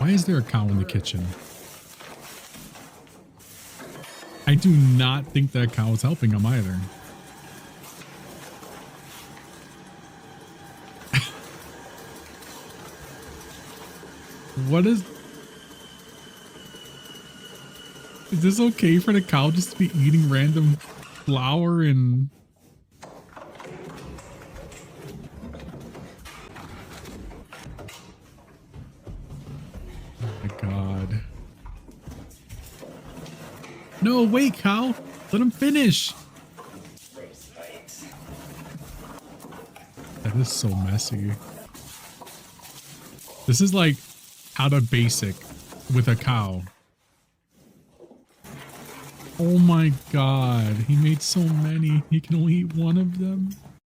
Why is there a cow in the kitchen? I do not think that cow is helping him either. What is this okay for the cow just to be eating random flour and... Oh my god. No, wait, cow. Let him finish. That is so messy. This is like out of basic with a cow. Oh my god. He made so many. He can only eat one of them.